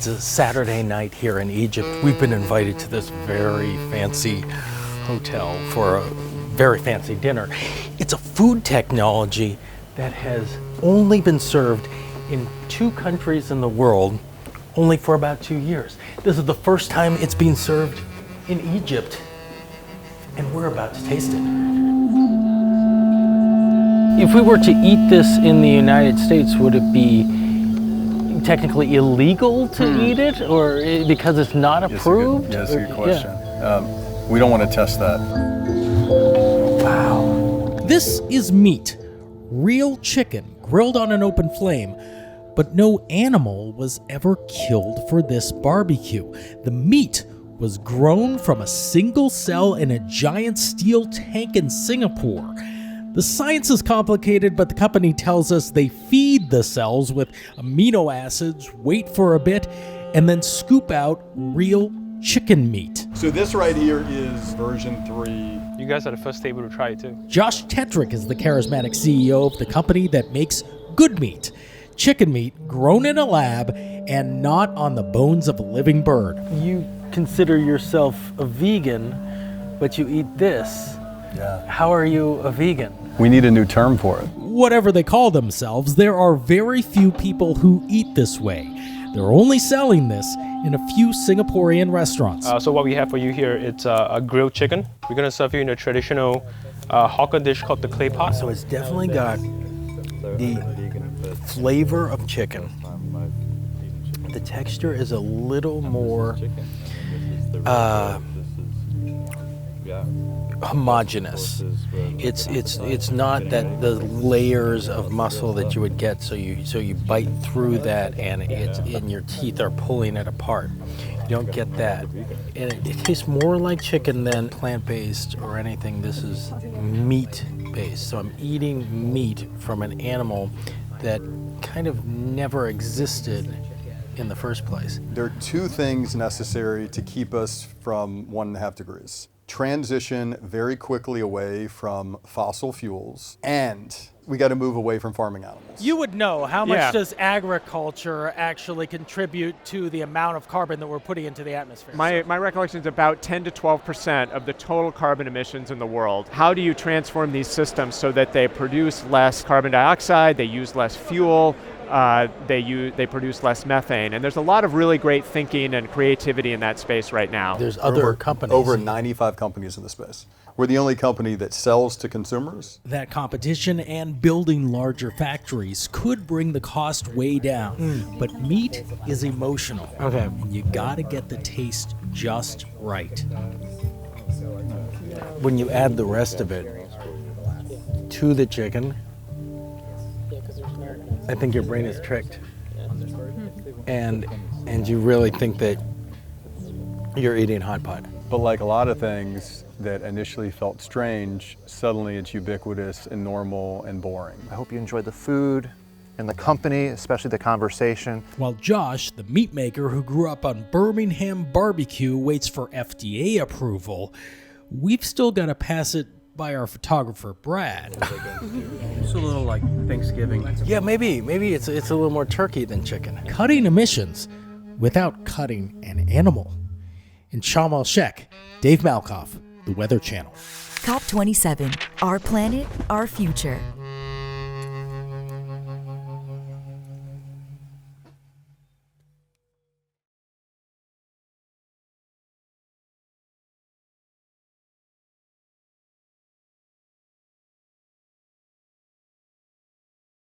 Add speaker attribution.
Speaker 1: It's a Saturday night here in Egypt. We've been invited to this very fancy hotel for a very fancy dinner. It's a food technology that has only been served in 2 countries in the world, only for about 2 years. This is the first time it's being served in Egypt, and we're about to taste it. If we were to eat this in the United States, would it be technically illegal to eat it, or because it's not approved?
Speaker 2: That's a good question. Yeah. We don't want to test that.
Speaker 1: Wow.
Speaker 3: This is meat, real chicken grilled on an open flame, but no animal was ever killed for this barbecue. The meat was grown from a single cell in a giant steel tank in Singapore. The science is complicated, but the company tells us they feed the cells with amino acids, wait for a bit, and then scoop out real chicken meat.
Speaker 2: So this right here is version 3.
Speaker 4: You guys are the first table to try it too.
Speaker 3: Josh Tetrick is the charismatic CEO of the company that makes good meat. Chicken meat grown in a lab and not on the bones of a living bird.
Speaker 1: You consider yourself a vegan, but you eat this.
Speaker 2: Yeah.
Speaker 1: How are you a vegan?
Speaker 2: We need a new term for it.
Speaker 3: Whatever they call themselves, there are very few people who eat this way. They're only selling this in a few Singaporean restaurants.
Speaker 4: So what we have for you here, it's a grilled chicken. We're gonna serve you in a traditional hawker dish called the clay pot.
Speaker 1: So it's definitely got the flavor of chicken. The texture is a little more homogeneous. It's not that the layers of muscle that you would get, so you bite through that and your teeth are pulling it apart. You don't get that. And it tastes more like chicken than plant-based or anything. This is meat-based. So I'm eating meat from an animal that kind of never existed in the first place.
Speaker 2: There are 2 things necessary to keep us from 1.5 degrees. Transition very quickly away from fossil fuels, and we got to move away from farming animals.
Speaker 3: You would know, how much
Speaker 4: Yeah.
Speaker 3: does agriculture actually contribute to the amount of carbon that we're putting into the atmosphere?
Speaker 5: My recollection is about 10 to 12% of the total carbon emissions in the world. How do you transform these systems so that they produce less carbon dioxide, they use less fuel, they produce less methane? And there's a lot of really great thinking and creativity in that space right now.
Speaker 1: There's other companies.
Speaker 2: Over 95 companies in the space. We're the only company that sells to consumers.
Speaker 3: That competition and building larger factories could bring the cost way down. But meat is emotional.
Speaker 1: Okay.
Speaker 3: And you gotta get the taste just right.
Speaker 1: When you add the rest of it to the chicken, I think your brain is tricked. And you really think that you're eating hot pot.
Speaker 2: But like a lot of things that initially felt strange, suddenly it's ubiquitous and normal and boring.
Speaker 6: I hope you enjoyed the food and the company, especially the conversation.
Speaker 3: While Josh, the meat maker who grew up on Birmingham barbecue, waits for FDA approval, we've still got to pass it by our photographer, Brad.
Speaker 1: It's a little like Thanksgiving. Yeah, maybe it's a little more turkey than chicken.
Speaker 3: Cutting emissions without cutting an animal. In Sharm El-Sheikh, Dave Malkoff, The Weather Channel.
Speaker 7: COP27, our planet, our future.